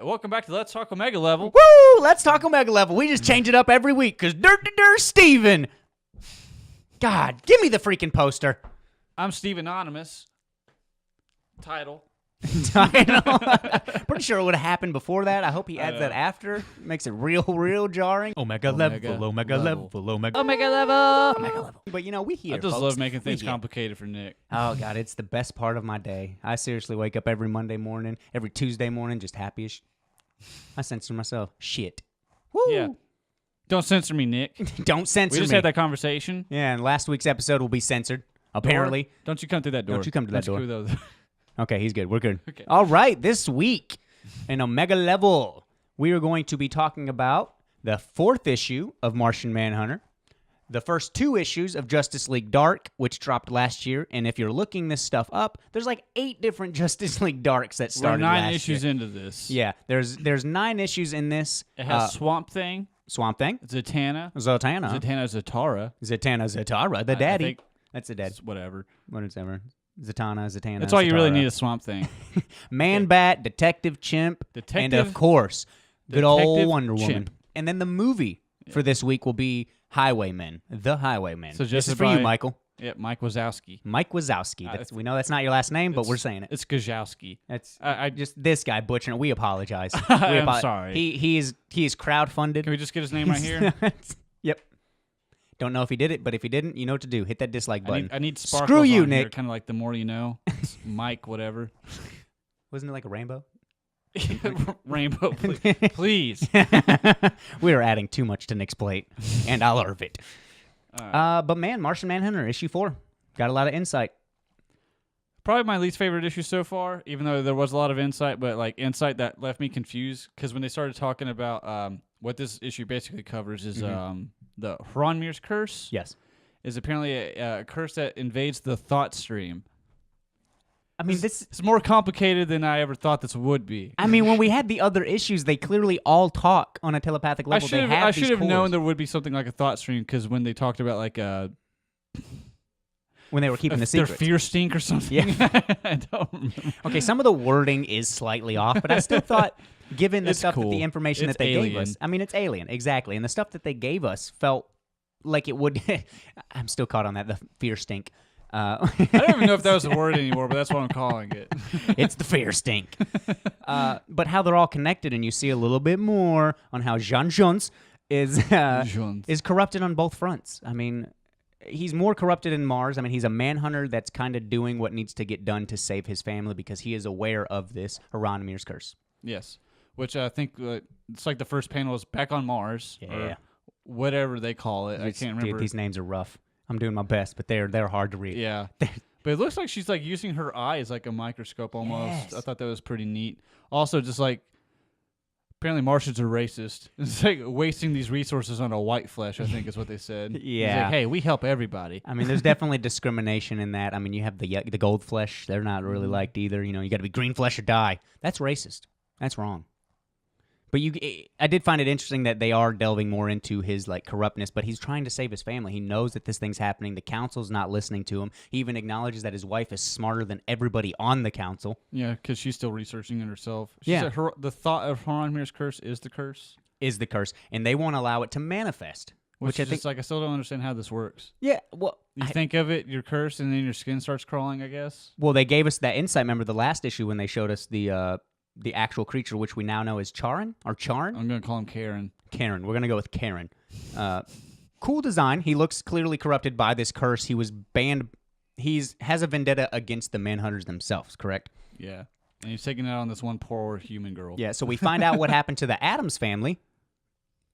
Welcome back to Let's Talk Omega Level. Woo! Let's talk Omega Level. We just change it up every week because Steven. God, give me the freaking poster. I'm Steve Anonymous. Title. Pretty sure it would have happened before that. I hope he adds that after. Makes it real jarring. Omega level, Omega level, Omega level. But we here, I just folks. love making things complicated for Nick. Oh, God, it's the best part of my day. I seriously wake up every Monday morning, every Tuesday morning, just happy as I censor myself. Shit. Woo! Yeah. Don't censor me, Nick. Don't censor me. We just had that conversation. Yeah, and last week's episode will be censored, apparently. Don't you come through that door. Don't you come to that door. door. Okay, he's good. We're good. Okay. All right, this week in Omega Level, we are going to be talking about the 4th issue of Martian Manhunter, the first 2 issues of Justice League Dark, which dropped last year. And if you're looking this stuff up, there's like 8 different Justice League Darks that started last year. 9 issues into this. Yeah, there's 9 issues in this. It has Swamp Thing. Zatanna, Zatara, the daddy. That's the dad. Whatever. Whatever. Zatanna. That's all you really need is Swamp Thing. Man-Bat, Detective Chimp, and of course, good old Wonder Woman. And then the movie for this week will be Highwaymen, The Highwaymen. So this is for you, Michael. Yeah, Mike Wazowski. We know that's not your last name, but we're saying it. It's Gajowski. That's just this guy butchering it. We apologize. I'm sorry. He is crowdfunded. Can we just get his name right here? Yep. Don't know if he did it, but if he didn't, you know what to do. Hit that dislike button. I need sparkles. Screw you, on Nick. Here, kind of like the more you know. It's Mike, whatever. Wasn't it like a rainbow? Rainbow, please. We are adding too much to Nick's plate, and I'll serve it. But man, Martian Manhunter, issue 4. Got a lot of insight. Probably my least favorite issue so far, even though there was a lot of insight, but like insight that left me confused. Because when they started talking about what this issue basically covers is the Hronmir's curse. Yes. Is apparently a curse that invades the thought stream. I mean, it's more complicated than I ever thought this would be. I mean, when we had the other issues, they clearly all talk on a telepathic level. I should have known there would be something like a thought stream because when they talked about like when they were keeping the secret, their fear stink or something. Yeah. I don't remember. Okay, some of the wording is slightly off, but I still thought, given the stuff that the information that they gave us, I mean, it's alien, exactly, and the stuff that they gave us felt like it would. I'm still caught on that, the fear stink. I don't even know if that was a word anymore, but that's what I'm calling it. It's the fear stink. But how they're all connected, and you see a little bit more on how Jean Jones is corrupted on both fronts. I mean, he's more corrupted in Mars. I mean, he's a manhunter that's kind of doing what needs to get done to save his family because he is aware of this Hronmir's curse. Yes, which I think it's like the first panel is back on Mars. Yeah. Or whatever they call it. I can't remember. Dude, these names are rough. I'm doing my best, but they're hard to read. Yeah. But it looks like she's like using her eyes like a microscope almost. Yes. I thought that was pretty neat. Also, just like apparently Martians are racist. It's like wasting these resources on a white flesh, I think is what they said. Yeah. It's like, hey, we help everybody. I mean, there's definitely discrimination in that. I mean, you have the gold flesh. They're not really liked either. You got to be green flesh or die. That's racist. That's wrong. But I did find it interesting that they are delving more into his like corruptness, but he's trying to save his family. He knows that this thing's happening. The council's not listening to him. He even acknowledges that his wife is smarter than everybody on the council. Yeah, because she's still researching it herself. She Yeah. said the thought of Hronmir's curse is the curse. Is the curse, and they won't allow it to manifest. Which I is think, just like I still don't understand how this works. yeah, well, You think of it, you're cursed, and then your skin starts crawling, I guess. Well, they gave us that insight. Remember the last issue when they showed us the actual creature, which we now know is Charnn or Charnn? I'm going to call him Karen. Karen. We're going to go with Karen. Cool design. He looks clearly corrupted by this curse. He was banned. Has a vendetta against the Manhunters themselves, correct? Yeah. And he's taking it on this one poor human girl. Yeah, so we find out what happened to the Addams family.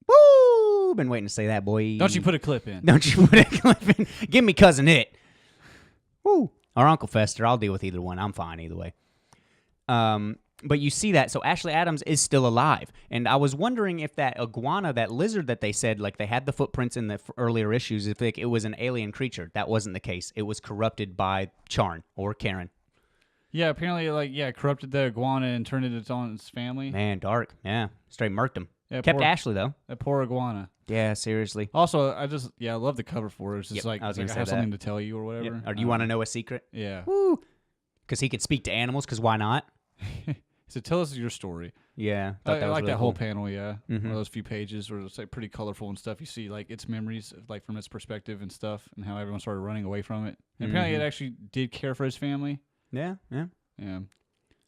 Woo! Been waiting to say that, boy. Don't you put a clip in. Don't you put a clip in. Give me Cousin It. Woo! Or Uncle Fester. I'll deal with either one. I'm fine either way. But you see that, so Ashley Adams is still alive. And I was wondering if that iguana, that lizard that they said, like they had the footprints in the earlier issues, if it was an alien creature. That wasn't the case. It was corrupted by Charnn or Karen. Yeah, apparently, corrupted the iguana and turned it on its family. Man, dark. Yeah, straight murked him. Yeah, Kept Ashley, though. That poor iguana. Yeah, seriously. Also, I love the cover for it. It's just I have something to tell you or whatever. Or do you want to know a secret? Yeah. Woo! Because he could speak to animals, because why not? He said, "Tell us your story." Yeah, I like really that cool. whole panel. Yeah, Mhm. one of those few pages where it's like pretty colorful and stuff. You see like its memories, like from its perspective and stuff, and how everyone started running away from it. And apparently, it actually did care for his family. Yeah, yeah. Yeah.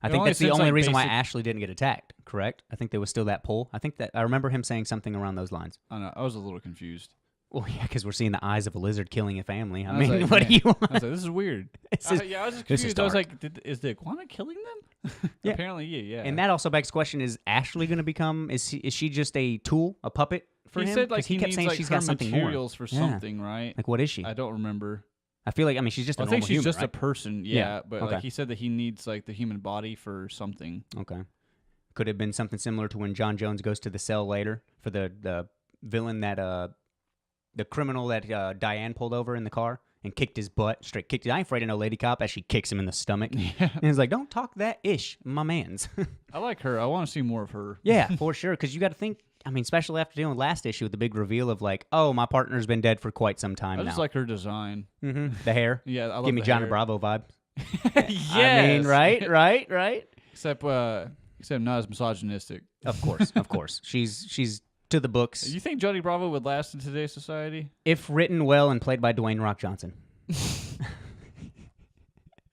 I It think only that's the seems only like reason why basic- Ashley didn't get attacked. Correct? I think there was still that pull. I think that I remember him saying something around those lines. I don't know. I was a little confused. Well, yeah, because we're seeing the eyes of a lizard killing a family. I was mean, like, what man, do you want? I was like, this is weird. This is- Yeah, I was just this is confused. I was dark. like, is the iguana killing them? Yeah. Apparently, yeah. And that also begs the question: is Ashley going to become? Is she just a tool, a puppet for he him? said like 'Cause he kept needs saying like she's her got something more. materials for Yeah. something, right? Like, what is she? I don't remember. I feel like she's just a I normal think she's human, just right? a person, Yeah, but okay. like he said that he needs like the human body for something. Okay. Could have been something similar to when John Jones goes to the cell later for the villain that the criminal that Diane pulled over in the car and kicked his butt, straight kicked it. I ain't afraid of no lady cop as she kicks him in the stomach. Yeah. And he's like, don't talk that ish, my mans. I like her. I want to see more of her. Yeah, for sure. Because you got to think, I mean, especially after dealing with last issue with the big reveal of like, oh, my partner's been dead for quite some time I now. just like her design. The hair. Yeah, I love Give me the Johnny hair. Bravo vibe. Yes. I mean, right. Except not as misogynistic. Of course. She's to the books. You think Johnny Bravo would last in today's society? If written well and played by Dwayne Rock Johnson.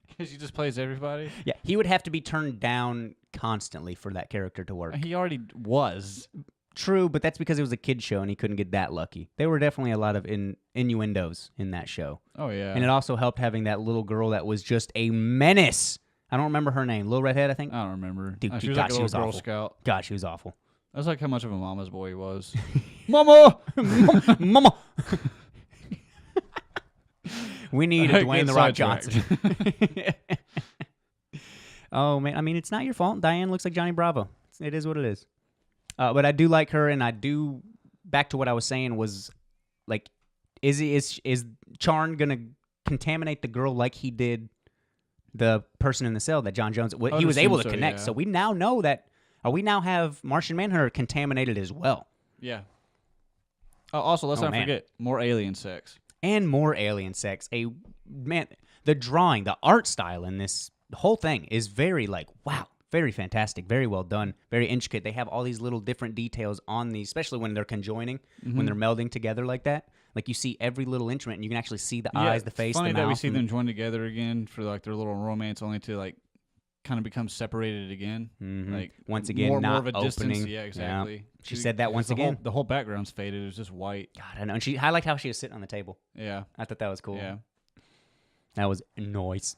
Because he just plays everybody. Yeah, he would have to be turned down constantly for that character to work. He already was. True, but that's because it was a kid's show and he couldn't get that lucky. There were definitely a lot of innuendos in that show. Oh yeah. And it also helped having that little girl that was just a menace. I don't remember her name. Little Redhead, I think. I don't remember. Dude, She was God, like a she little was Girl awful. Scout. God, she was awful. I was like how much of a mama's boy he was. Mama! Mama! We need a Get Dwayne The Rock sidetracked. Johnson. Oh, man. I mean, it's not your fault. Diane looks like Johnny Bravo. It is what it is. But I do like her, and I do... Back to what I was saying was, like, is Charnn going to contaminate the girl like he did the person in the cell that John Jones... would He was assume able to so, connect. yeah. So we now know that... we now have Martian Manhunter contaminated as well. Yeah. Oh, also, let's Oh, not man. forget more alien sex. And more alien sex. The drawing, the art style in this whole thing is very like, wow, very fantastic, very well done, very intricate. They have all these little different details on these, especially when they're conjoining, when they're melding together like that. Like you see every little instrument, and you can actually see the eyes, the face, funny the mouth. that we see them join together again for like their little romance, only to like kind of become separated again. Like Once again, more not of a distance. opening. Yeah, exactly. She said that once the again. the whole background's faded. It was just white. God, I know. And I liked how she was sitting on the table. Yeah. I thought that was cool. Yeah. That was nice.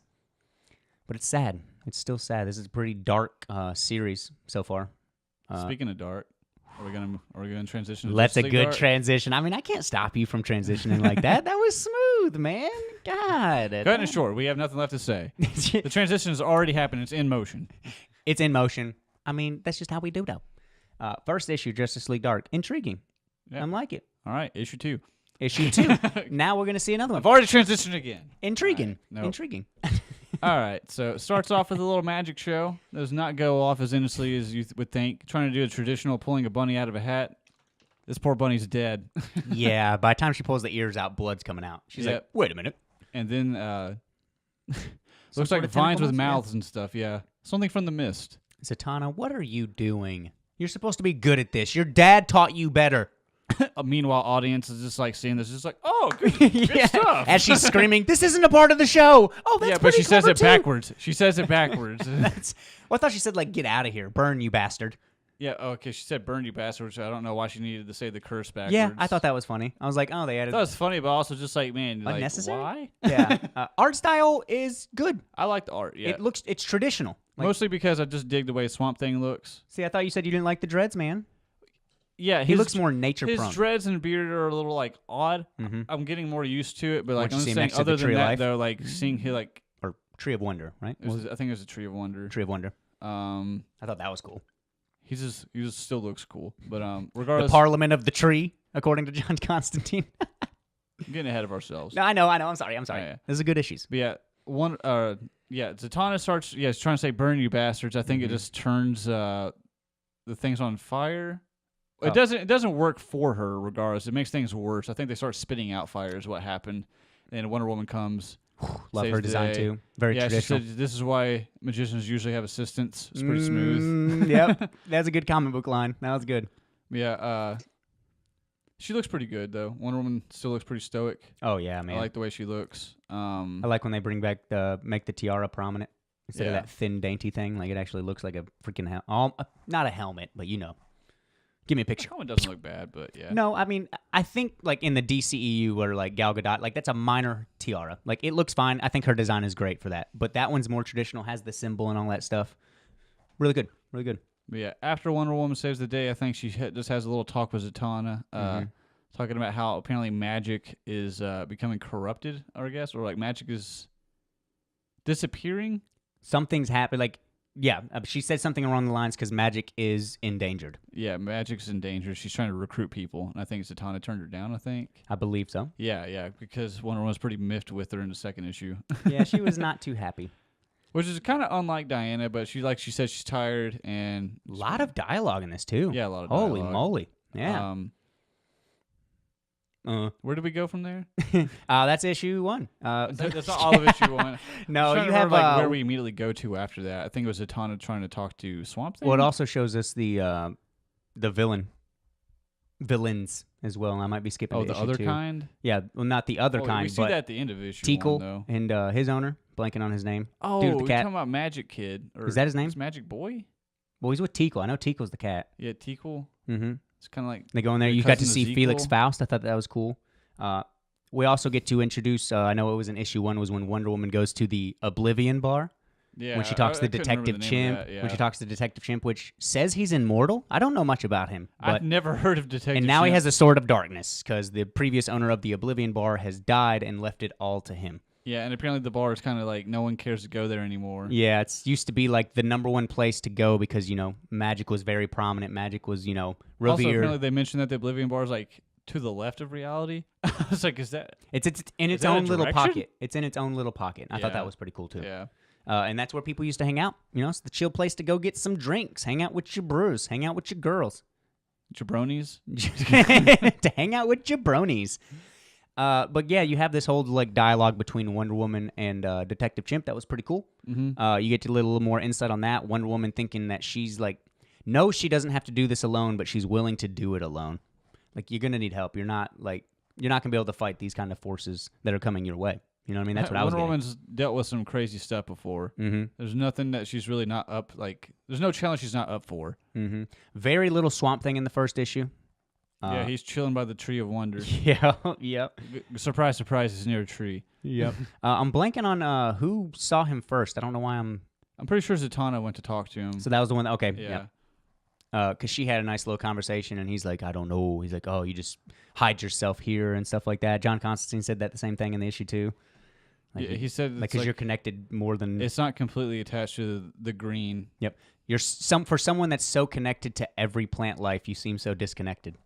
But it's sad. It's still sad. This is a pretty dark series so far. Speaking of dark, are we gonna transition? To That's a Justice League good dark? transition. I mean, I can't stop you from transitioning like that. That was smooth, man. God. Cutting it short. We have nothing left to say. The transition has already happened. It's in motion. It's in motion. I mean, that's just how we do, though. First issue, Justice League Dark. Intriguing. Yeah. I like it. All right, issue 2. Issue 2. Now we're going to see another one. I've already transitioned again. Intriguing. All right, nope. Intriguing. All right, so it starts off with a little magic show. Does not go off as innocently as you would think. Trying to do a traditional pulling a bunny out of a hat. This poor bunny's dead. Yeah, by the time she pulls the ears out, blood's coming out. She's like, Yep. wait a minute. And then looks sort like of vines with tentacles? mouths and stuff. Yeah, something from the mist. Zatanna, what are you doing? You're supposed to be good at this. Your dad taught you better. Meanwhile, audience is just like seeing this, just like, oh, good Yeah. stuff. As she's screaming, this isn't a part of the show. Oh, that's yeah, but pretty she says clever, it too. backwards. She says it backwards. Well, I thought she said, like, get out of here. Burn, you bastard. Yeah, okay, she said burn you bastard, which I don't know why she needed to say the curse backwards. Yeah, I thought that was funny. I was like, oh, they added... That was funny, but also just like, man, like, Unnecessary? why? Yeah. Art style is good. I like the art, yeah. It's traditional. Like, Mostly because I just dig the way Swamp Thing looks. see, I thought you said you didn't like the dreads, man. Yeah, He looks more nature his prone. dreads and beard are a little like odd. Mhm. I'm getting more used to it, but like Once you I'm see him saying, next to other the than Tree of that Life. though, like seeing him like Or Tree of Wonder, right? I think it was a Tree of Wonder. Tree of Wonder. I I thought that was cool. he just still looks cool, but The regardless, Parliament of the Tree, according to John Constantine. I'm getting ahead of ourselves. No, I know. I'm sorry. Yeah. This is good issues. But yeah, Zatanna starts trying to say burn you bastards. I think it just turns the things on fire. It doesn't work for her regardless. It makes things worse. I think they start spitting out fire is what happened. And Wonder Woman comes. Love Saves her the design day. too. Very Yeah, traditional. she said this is why magicians usually have assistants. It's pretty smooth. Yep, that's a good comic book line. That was good. Yeah, she looks pretty good though. Wonder Woman still looks pretty stoic. Oh yeah, man. I like the way she looks. I like when they bring back make the tiara prominent instead of Yeah. that thin, dainty thing. Like it actually looks like a freaking not a helmet, but give me a picture. That one doesn't look bad, but yeah. No, I mean, I think like in the DCEU where like Gal Gadot, like that's a minor tiara. Like it looks fine. I think her design is great for that. But that one's more traditional, has the symbol and all that stuff. Really good, really good. But yeah, after Wonder Woman saves the day, I think she just has a little talk with Zatanna, talking about how apparently magic is becoming corrupted, or I guess, or like magic is disappearing. Something's happened. Like, yeah, she said something along the lines because magic is endangered. Yeah, magic's in danger. She's trying to recruit people, and I think Zatanna turned her down. I think. I believe so. Yeah, because Wonder Woman was pretty miffed with her in the second issue. Yeah, she was not too happy. Which is kind of unlike Diana, but she said she's tired and A lot of dialogue in this too. yeah, a lot of dialogue. Holy moly! Yeah. Where do we go from there? That's issue 1. That's not all of issue 1. No, you you have like where we immediately go to after that. I think it was Zatanna trying to talk to Swamp Thing. Well, it also shows us the villains as well. I might be skipping. Oh, to the issue other 2. kind. Yeah, well, not the other kind, We see but that at the end of issue Teakle 1, though. and his owner, blanking on his name. Oh, dude with the you're cat. talking about Magic Kid. Or Is that his name? It's Magic Boy. Well, he's with Teakle. I know Teakle's the cat. Yeah, Teakle. Mm-hmm. It's kind of like They go in there. your You got to cousin see Ezekiel. Felix Faust. I thought that was cool. We also get to introduce. I know it was in issue 1 was when Wonder Woman goes to the Oblivion Bar. yeah. When she talks to I couldn't remember Detective the name of Chimp. that, yeah. When she talks to Detective Chimp, which says he's immortal. I don't know much about him, but I've never heard of Detective. and now he Chimp. has a sword of darkness because the previous owner of the Oblivion Bar has died and left it all to him. Yeah, and apparently the bar is kind of like no one cares to go there anymore. Yeah, it's used to be like the number one place to go because magic was very prominent. Magic was Also, revered. apparently they mentioned that the Oblivion bar is like to the left of reality. I was like, is that? It's in Is its that a own little direction? pocket. It's in its own little pocket. I thought Yeah. that was pretty cool too. Yeah. And that's where people used to hang out. It's the chill place to go get some drinks, hang out with your brews, hang out with your girls, Jabronis. to hang out with your bronies. But yeah, you have this whole like dialogue between Wonder Woman and Detective Chimp. That was pretty cool. Mm-hmm. You get a little more insight on that. Wonder Woman thinking that she's like, no, she doesn't have to do this alone, but she's willing to do it alone. Like you're gonna need help. You're not gonna be able to fight these kind of forces that are coming your way. You know what I mean? That's what I was Wonder getting. Woman's dealt with some crazy stuff before. Mm-hmm. There's nothing that she's really not up. Like, there's no challenge she's not up for. Mm-hmm. Very little Swamp Thing in the first issue. Yeah, he's chilling by the Tree of Wonder. Yeah, yep. Surprise, surprise, he's near a tree. Yep. I'm blanking on who saw him first. I don't know why I'm pretty sure Zatanna went to talk to him. So that was the one. Okay. Yeah. Because she had a nice little conversation, and he's like, I don't know. He's like, oh, you just hide yourself here and stuff like that. John Constantine said that the same thing in the issue too. Like Yeah, he said it's because you're connected more than it's not completely attached to the green. Yep. You're for someone that's so connected to every plant life, you seem so disconnected.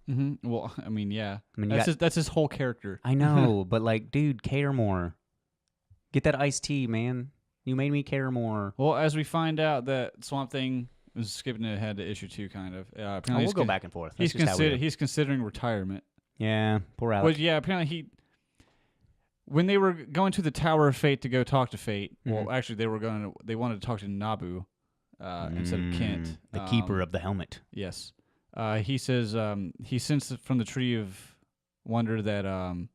Mm-hmm. Well, I mean, yeah. I mean, That's his whole character. I know, but like, dude, care more. Get that iced tea, man. You made me care more. Well, as we find out that Swamp Thing was skipping ahead to issue 2, kind of. Apparently We'll go back and forth. He's considering returement. Yeah, poor Alex. Well, yeah. Apparently when they were going to the Tower of Fate to go talk to Fate. Well, actually, they wanted to talk to Nabu instead of Kent, the keeper of the helmet. Yes. He says he sensed from the Tree of Wonder that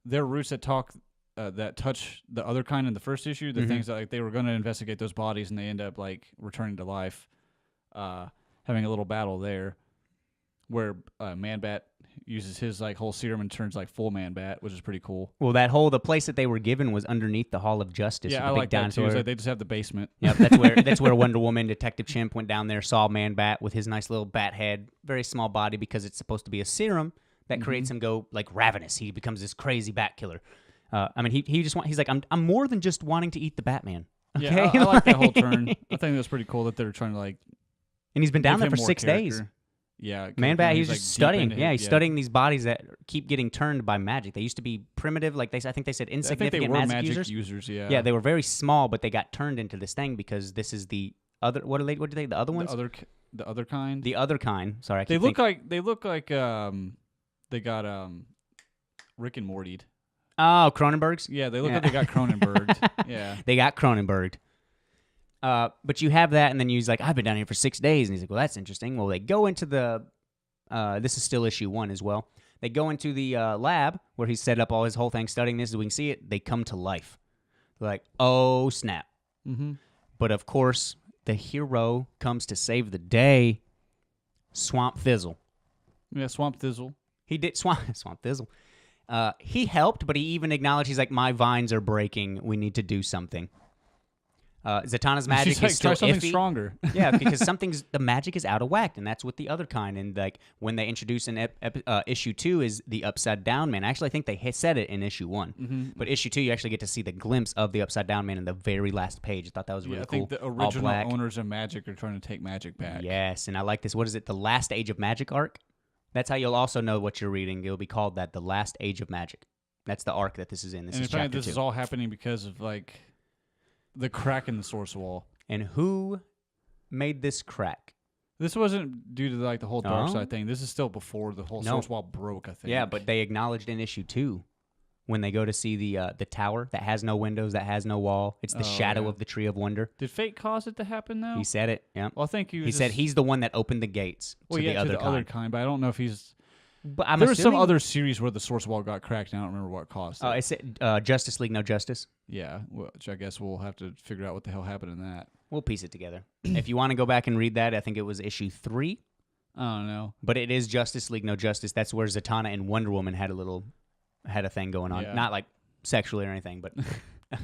their roots that touch the other kind in the first issue, the things that like they were going to investigate those bodies and they end up like returning to life, having a little battle there, where Man-Bat uses his like whole serum and turns like full Man-Bat, which is pretty cool. Well, the place that they were given was underneath the Hall of Justice. Yeah, with I the big like that too. dinosaur. It's like they just have the basement. Yep, that's where Wonder Woman, Detective Chimp went down there, saw Man-Bat with his nice little bat head, very small body because it's supposed to be a serum that creates him go like ravenous. He becomes this crazy bat killer. I mean, he's like, I'm more than just wanting to eat the Batman. Okay? Yeah, I like that whole turn. I think that's pretty cool that they're trying to like. And he's been down give there him for more 6 days. character. Yeah, Man-Bat, he's like, just deep studying. into Yeah, it, he's studying these bodies that keep getting turned by magic. They used to be primitive, like I think they said I think insignificant they were magic users. Yeah. Yeah, they were very small, but they got turned into this thing because this is the other. What do they? The other ones? The other kind. The other kind. Sorry, I They keep look like they got Rick and Morty'd. Oh, Cronenberg's? Yeah, they look like they got Cronenberged. Yeah. They got Cronenberged. But you have that, and then he's like, I've been down here for 6 days. And he's like, well, that's interesting. Well, they go into the, this is still issue 1 as well. They go into the lab where he's set up all his whole thing studying this. As we can see it, they come to life. They're like, oh, snap. Mm-hmm. But, of course, the hero comes to save the day, Swamp Thizzle. Yeah, Swamp Thizzle. He did, Swamp Thizzle. He helped, but he even acknowledged, he's like, my vines are breaking. We need to do something. Zatanna's magic She's like, is still try something iffy. stronger. Yeah, because the magic is out of whack, and that's with the other kind. And like when they introduce in issue 2 is the Upside Down Man. Actually, I think they said it in issue 1, Mm-hmm. but issue 2 you actually get to see the glimpse of the Upside Down Man in the very last page. I thought that was really I cool. think the All original black. owners of Magic are trying to take Magic back. Yes, and I like this. What is it? The Last Age of Magic arc. That's how you'll also know what you're reading. It'll be called that, the Last Age of Magic. That's the arc that this is in. This and is chapter 2. This is all happening because of like the crack in the source wall. And who made this crack? This wasn't due to like the whole dark Oh. side thing. This is still before the whole source wall broke, I think. Yeah, but they acknowledged in issue 2 when they go to see the tower that has no windows, that has no wall. It's the shadow yeah. of the Tree of Wonder. Did fate cause it to happen though? He said it. Yeah. Well, I think He said he's the one that opened the gates to the other kind. other kind, but I don't know if he's. But I'm there was some assuming- other series where the source wall got cracked, and I don't remember what caused it. I said Justice League No Justice. Yeah, which I guess we'll have to figure out what the hell happened in that. We'll piece it together. If you want to go back and read that, I think it was issue 3. I don't know. But it is Justice League No Justice. That's where Zatanna and Wonder Woman had a thing going on. Yeah. Not like sexually or anything, but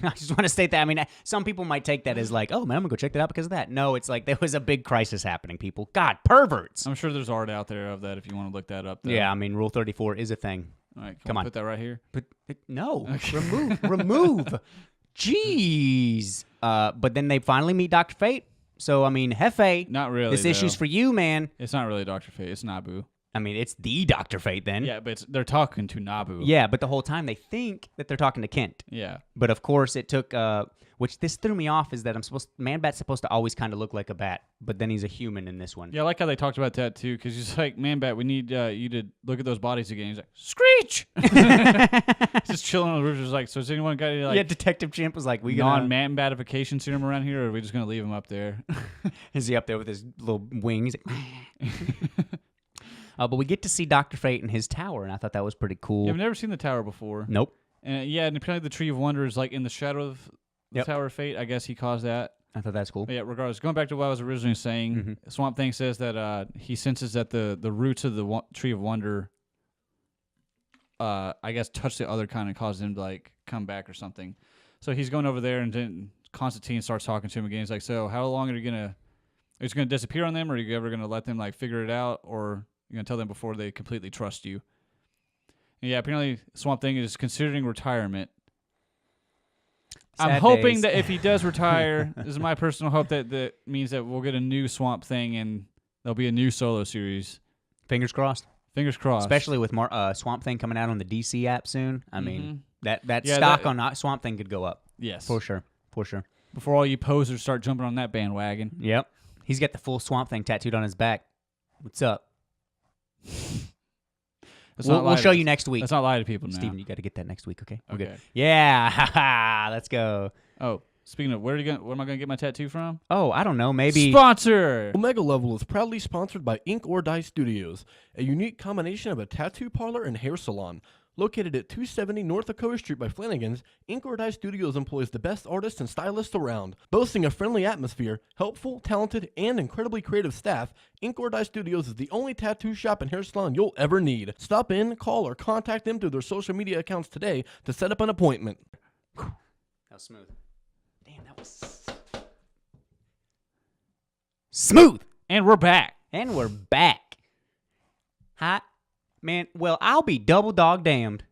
I just want to state that. I mean, some people might take that as like, oh man, I'm gonna go check that out because of that. No, it's like there was a big crisis happening. People, God, perverts. I'm sure there's art out there of that if you want to look that up. Though. Yeah, I mean, Rule 34 is a thing. All right, Come on. put that right here. But no, Okay. remove. Jeez. But then they finally meet Dr. Fate. So I mean, Hefe, Not really. this issue's though. for you, man. It's not really Dr. Fate. It's Nabu. I mean, it's the Dr. Fate then. Yeah, but they're talking to Nabu. Yeah, but the whole time they think that they're talking to Kent. Yeah. But of course, it took, which this threw me off, is that Man-Bat's supposed to always kind of look like a bat, but then he's a human in this one. Yeah, I like how they talked about that too, because he's like, Man-Bat, we need you to look at those bodies again. He's like, Screech! Just chilling on the roof. Just like, so has anyone got any like Yeah, Detective Chimp was like, we gonna... non-Man-batification serum around here, or are we just going to leave him up there? Is he up there with his little wings? But we get to see Dr. Fate in his tower, and I thought that was pretty cool. Yeah, I've never seen the tower before. Nope. And and apparently the Tree of Wonder is like in the shadow of the Yep. Tower of Fate. I guess he caused that. I thought that's cool. But yeah, regardless, going back to what I was originally saying, Swamp Thing says that he senses that the roots of the Tree of Wonder, I guess, touch the other kind and cause him to like come back or something. So he's going over there, and then Constantine starts talking to him again. He's like, "So how long are you gonna disappear on them, or are you ever gonna let them like figure it out, or you're gonna tell them before they completely trust you?" And yeah, apparently Swamp Thing is considering retirement. I'm Sad hoping days. that if he does retire, this is my personal hope that means that we'll get a new Swamp Thing and there'll be a new solo series. Fingers crossed. Fingers crossed. Especially with Swamp Thing coming out on the DC app soon. I mean, that Yeah, stock that- on Swamp Thing could go up. Yes. For sure. For sure. Before all you posers start jumping on that bandwagon. Yep. He's got the full Swamp Thing tattooed on his back. What's up? We'll show you next week. Let's not lie to people now. Steven, you got to get that next week, okay? We're good. Okay. Yeah. Let's go. Oh, speaking of, where am I going to get my tattoo from? Oh, I don't know. Maybe. Sponsor! Omega Level is proudly sponsored by Ink or Dye Studios, a unique combination of a tattoo parlor and hair salon. Located at 270 North Dakota Street by Flanagan's, Ink or Dye Studios employs the best artists and stylists around. Boasting a friendly atmosphere, helpful, talented, and incredibly creative staff, Ink or Dye Studios is the only tattoo shop and hair salon you'll ever need. Stop in, call, or contact them through their social media accounts today to set up an appointment. That was smooth. Damn, that was smooth. And we're back. And we're back. Hot. Man, well, I'll be double dog damned.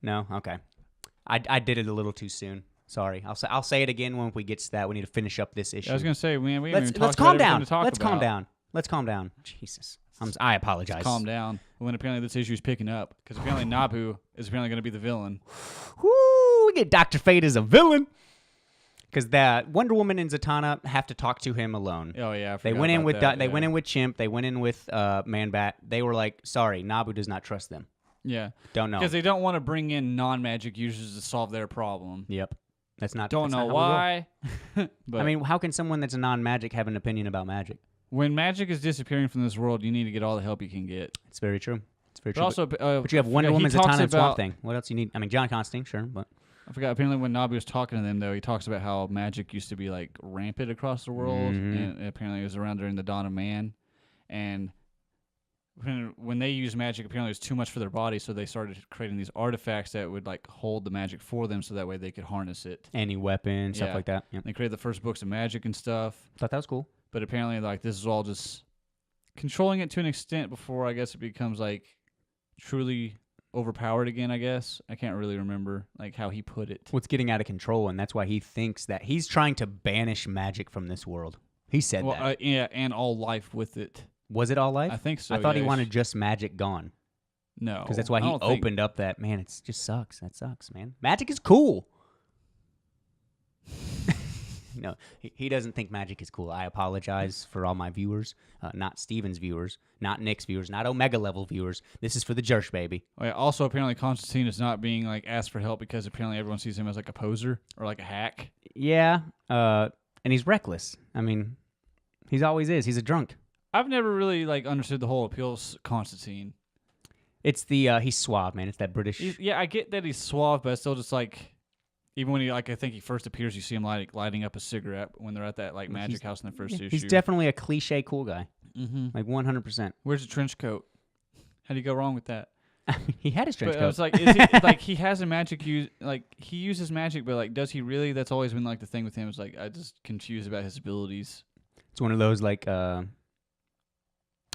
No? Okay. I did it a little too soon. Sorry. I'll say it again when we get to that. We need to finish up this issue. I was going to say, man, we haven't even Let's talked calm about down. everything to talk Let's calm about. down. Let's calm down. Jesus. I apologize. Calm down. When apparently this issue is picking up. Because apparently Nabu is apparently going to be the villain. Woo! We get Dr. Fate as a villain. Because that Wonder Woman and Zatanna have to talk to him alone. Oh, yeah. I They forgot went in about with that, they yeah. went in with Chimp. They went in with Man-Bat. They were like, sorry, Nabu does not trust them. Yeah. Don't know. Because they don't want to bring in non-magic users to solve their problem. Yep. That's not. Don't that's know not how we roll. why. But I mean, how can someone that's a non-magic have an opinion about magic? when magic is disappearing from this world, you need to get all the help you can get. It's very true. It's very But true. also, but you have Wonder Woman, Zatanna, and Swamp Thing. What else you need? I mean, John Constantine, sure, but I forgot. Apparently, when Nabi was talking to them, though, he talks about how magic used to be like rampant across the world, and apparently it was around during the dawn of man. And when they used magic, apparently it was too much for their body, so they started creating these artifacts that would like hold the magic for them, so that way they could harness it. any weapon, stuff Yeah. like that. Yep. They created the first books of magic and stuff. Thought that was cool. But apparently, like, this is all just controlling it to an extent before I guess it becomes like truly overpowered again. I guess I can't really remember like how he put it. What's getting out of control, and that's why he thinks that he's trying to banish magic from this world. He said Well, that. yeah, and all life with it. Was it all life? I think so. I thought he yeah, wanted just magic gone. no, Because that's why I he don't think- opened up that. Man, it just sucks. That sucks, man. Magic is cool. No, he doesn't think magic is cool. I apologize for all my viewers, not Steven's viewers, not Nick's viewers, not Omega level viewers. This is for the Jersh baby. Oh, yeah, also, apparently, Constantine is not being like asked for help because apparently everyone sees him as like a poser or like a hack. Yeah, and he's reckless. I mean, he's always is. He's a drunk. I've never really like understood the whole appeal of Constantine. It's the he's suave, man. It's that British. Yeah, I get that he's suave, but it's still just like. Even when he, like, I think he first appears, you see him lighting up a cigarette when they're at that like magic house in the first issue. He's definitely a cliche cool guy, Mm-hmm. like 100%. Where's the trench coat? How do you go wrong with that? He had his trench But coat. it's like, is he, like he has a magic use, like he uses magic, but like, does he really? That's always been like the thing with him. Is like I just confused about his abilities. It's one of those like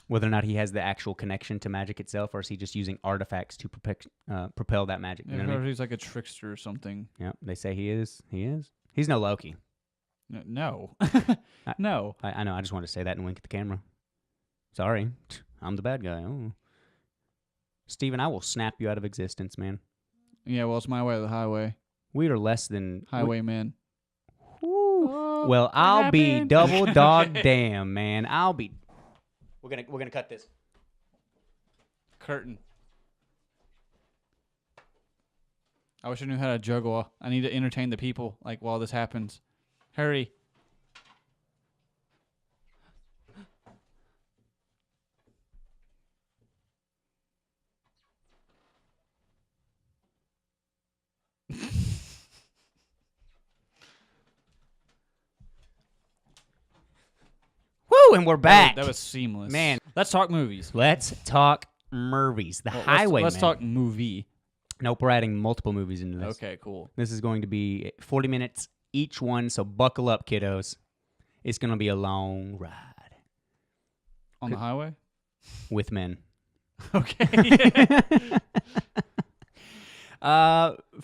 whether or not he has the actual connection to magic itself, or is he just using artifacts to propel that magic? You know what I Or mean? he's like a trickster or something. Yeah, they say he is. He is. He's no Loki. No, no. I know. I just wanted to say that and wink at the camera. Sorry, I'm the bad guy. Oh, Steven, I will snap you out of existence, man. Yeah, well, it's my way or the highway. We are less than Highwaymen. Well, I'll be double dog damn, man. I'll be. We're gonna cut this. Curtain. I wish I knew how to juggle. I need to entertain the people like while this happens. Hurry. Woo! And we're back. That was seamless. Man. Let's talk movies. Let's talk movies. The Highwaymen. Let's talk movie. Nope, we're adding multiple movies into this. Okay, cool. This is going to be 40 minutes each one, so buckle up, kiddos. It's going to be a long ride On the highway? with men. Okay.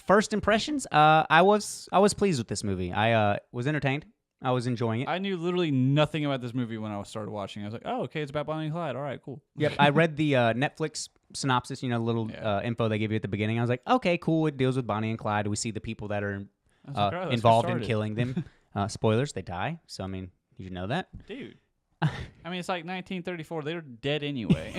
First impressions, I was pleased with this movie. I was entertained. I was enjoying it. I knew literally nothing about this movie when I started watching. I was like, oh, okay, it's about Bonnie Clyde. All right, cool. Yep, I read the Netflix synopsis, the little Yeah. info they give you at the beginning. I was like, okay, cool. It deals with Bonnie and Clyde. We see the people that are I was like, all right, let's get involved in started. killing them. Spoilers, they die. So, I mean, you should know that. Dude. I mean, it's like 1934. They were dead anyway.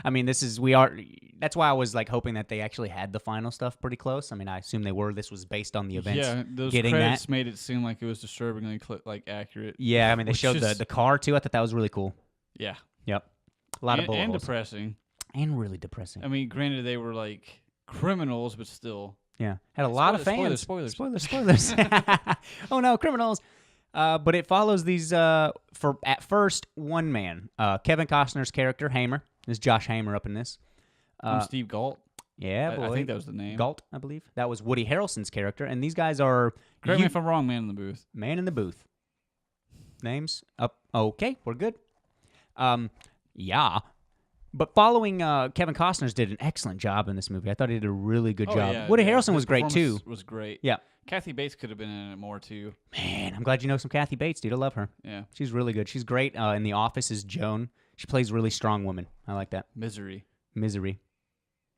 I mean, that's why I was like hoping that they actually had the final stuff pretty close. I mean, I assume they were. This was based on the events. Yeah, those getting credits that. made it seem like it was disturbingly accurate. Yeah, I mean, they Which showed is- the car too. I thought that was really cool. Yeah. Yep. A lot of bullet and holes. depressing. And really depressing. I mean, granted, they were like criminals, but still. Yeah, had a lot of Spoilers, fans. spoilers. Spoilers. Oh no, criminals! But it follows these for at first one man. Kevin Costner's character Hamer is Josh Hamer up in this. I'm Steve Galt. Yeah, I boy. think that was the name. Galt, I believe that was Woody Harrelson's character, and these guys are Correct me if I'm wrong, man in the booth. man in the booth. Names up. Okay, we're good. Yeah. But following Kevin Costner's did an excellent job in this movie. I thought he did a really good job. Yeah, Woody yeah. Harrelson His was great too. performance Was great. Yeah. Kathy Bates could have been in it more too. Man, I'm glad you know some Kathy Bates, dude. I love her. Yeah. She's really good. She's great in The Office as Joan. She plays a really strong woman. I like that. Misery. Misery.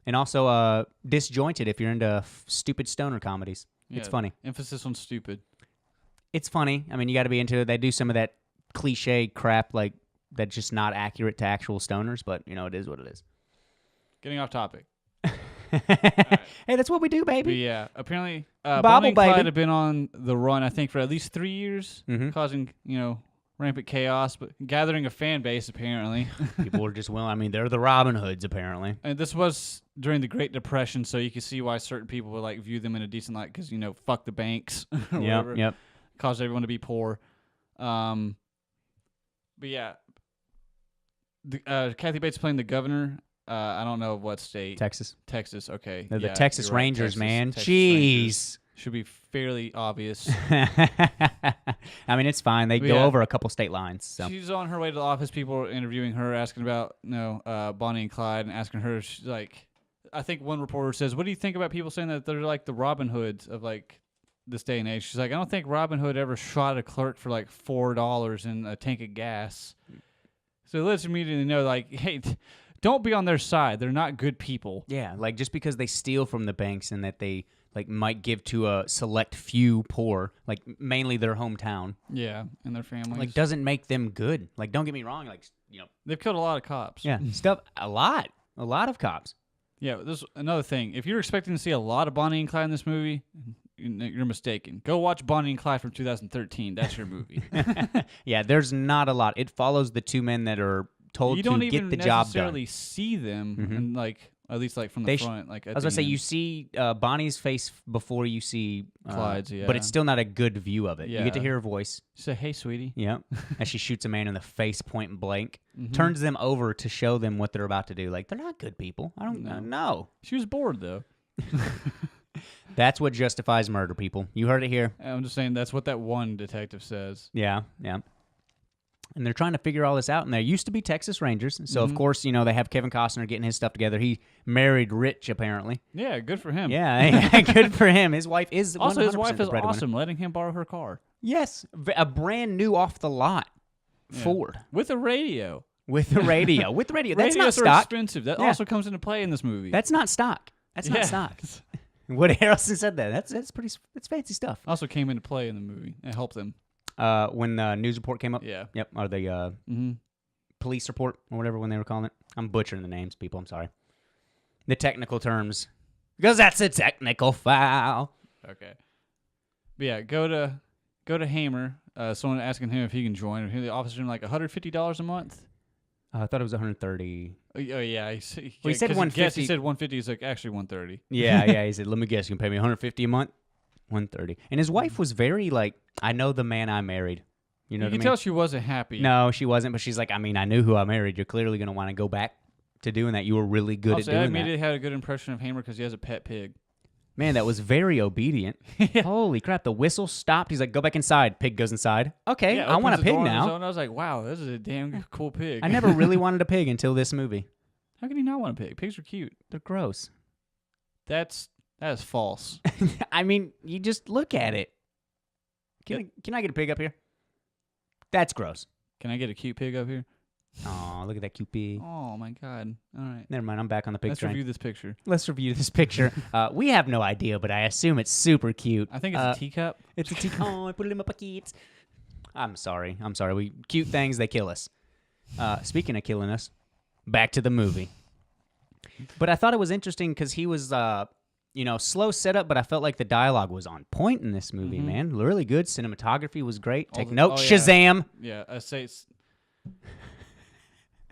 And also Disjointed if you're into stupid stoner comedies. It's Yeah, funny. Emphasis on stupid. It's funny. I mean, you got to be into it. They do some of that cliche crap like that's just not accurate to actual stoners, but it is what it is. getting off topic. Hey, that's what we do, But baby. yeah, apparently Bobble, Bonnie and Clyde baby. have been on the run, I think, for at least 3 years, Mhm. causing, rampant chaos, but gathering a fan base, apparently. People are just willing. I mean, they're the Robin Hoods, apparently. And this was during the Great Depression, so you can see why certain people would like view them in a decent light because, fuck the banks or whatever. Yep. Caused everyone to be poor. But yeah, Kathy Bates playing the governor. I don't know what state. Texas. Texas. Okay. They're the Yeah, Texas you're right, Rangers, Texas, man. Texas Jeez. Rangers. Should be fairly obvious. I mean, it's fine. They But go yeah. over a couple state lines. So She's on her way to the office. People are interviewing her, asking about Bonnie and Clyde, and asking her. She's like, I think one reporter says, "What do you think about people saying that they're like the Robin Hoods of like this day and age?" She's like, "I don't think Robin Hood ever shot a clerk for like $4 in a tank of gas." So it lets me to know, like, hey, don't be on their side. They're not good people. yeah, like just because they steal from the banks and that they like might give to a select few poor, like mainly their hometown, Yeah, and their families. like doesn't make them good. Like don't get me wrong, like They've killed a lot of cops. yeah, stuff a lot of cops. Yeah, this is another thing. If you're expecting to see a lot of Bonnie and Clyde in this movie, you're mistaken. Go watch Bonnie and Clyde from 2013. That's your movie. Yeah, there's not a lot. It follows the two men that are told You don't to even get the job necessarily done. see them, Mhm. and like at least like from They the sh- front. Like I was gonna say you see Bonnie's face before you see Clyde's, yeah. but it's still not a good view of it. You get to Yeah. hear her voice. say, "Hey, sweetie." Yeah, as she shoots a man in the face, point blank, Mhm. turns them over to show them what they're about to do. Like they're not good people. I don't No. know. She was bored though. That's what justifies murder, people. You heard it here. I'm just saying that's what that one detective says. Yeah. And they're trying to figure all this out. And there used to be Texas Rangers, so of Mhm. course they have Kevin Costner getting his stuff together. He married rich, apparently. Yeah, good for him. Yeah, good for him. His wife is Also, his 100% wife the is breadwinner. awesome, letting him borrow her car Yes, a brand new off the lot Yeah. Ford with a radio. with the radio. With the radio, that's not Radios are stock. expensive. That Yeah. also comes into play in this movie. That's not stock. That's not Yeah. stock. Woody Harrelson said that. That's pretty. That's fancy stuff. Also came into play in the movie. It helped them. When the news report came up. Yeah. Yep. Or the Mm-hmm. police report or whatever when they were calling it. I'm butchering the names, people. I'm sorry. The technical terms, because that's a technical foul. Okay. But yeah, go to Hamer. Someone asking him if he can join. Or the officer like $150 a month. I thought it was 130. Oh yeah, he Well, he said 150. He said 150. He's like actually 130. Yeah. He said, "Let me guess, you can pay me 150 a month." 130. And his wife was very like, "I know the man I married." You know You what I can mean? tell she wasn't happy. No, she wasn't. But she's like, "I mean, I knew who I married. You're clearly gonna want to go back to doing that. You were really good Also, at I doing that." immediately had a good impression of Hamer because he has a pet pig. Man, that was very obedient. Yeah. Holy crap! The whistle stopped. He's like, "Go back inside." Pig goes inside. Okay, Yeah, I want a opens the pig door on his now. own. I was like, wow, this is a damn cool pig. I never really wanted a pig until this movie. How can you not want a pig? Pigs are cute. They're gross. That is false. I mean, you just look at it. Can I get a pig up here? That's gross. Can I get a cute pig up here? Oh, look at that cute pig. Oh my god. All right. Never mind. I'm back on the pig Let's train. review this picture. Let's review this picture. We have no idea, but I assume it's super cute. I think it's a teacup. It's a teacup. Oh, I put it in my pocket. I'm sorry. We cute things, they kill us. Speaking of killing us, back to the movie. But I thought it was interesting because he was, slow setup, but I felt like the dialogue was on point in this movie, Mhm. man. Really good. Cinematography was great. Take the- note, oh, yeah. Shazam. Yeah, I say it's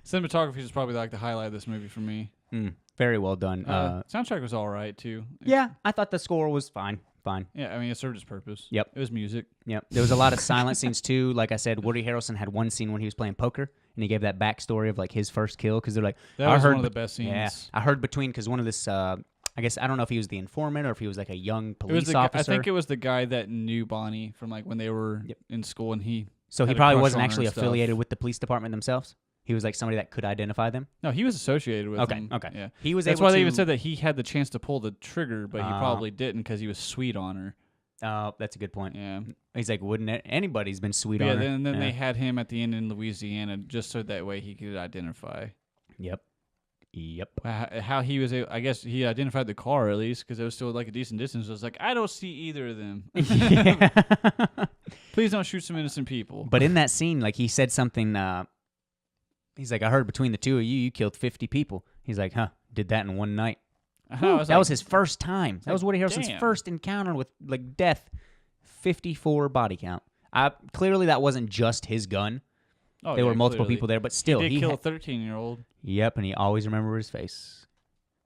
cinematography is probably like the highlight of this movie for me. Very well done. Soundtrack was all right too. Yeah, I thought the score was fine. Yeah, I mean it served its purpose. Yep. It was music. Yep. There was a lot of silent scenes too. Like I said, Woody Harrelson had one scene when he was playing poker, and he gave that backstory of like his first kill because they're like, That I was heard one of the best scenes. Yeah, I heard between because one of this. I guess I don't know if he was the informant or if he was like a young It was police the guy, officer. I think it was the guy that knew Bonnie from like when they were Yep. in school, and he so he had a probably crush wasn't on her actually and stuff. affiliated with the police department themselves. He was like somebody that could identify them. No, he was associated with Okay, them. okay. Yeah. He was That's able why to. they even said that he had the chance to pull the trigger, but he Oh. probably didn't because he was sweet on her. Oh, that's a good point. Yeah. He's like, wouldn't it? Anybody's been sweet Yeah, on her. then Yeah. they had him at the end in Louisiana just so that way he could identify Yep. how he was. I guess he identified the car at least because it was still like a decent distance. I was like, I don't see either of them. Yeah. Please don't shoot some innocent people. But in that scene, like he said something. He's like, I heard between the two of you, you killed 50 people. He's like, huh? did that in one night. That was his first time. That was Woody Harrelson's first encounter with like death. 54 body count. Clearly, that wasn't just his gun. Oh, there were multiple people there, but still, he killed a 13-year-old. Yep, and he always remembered his face.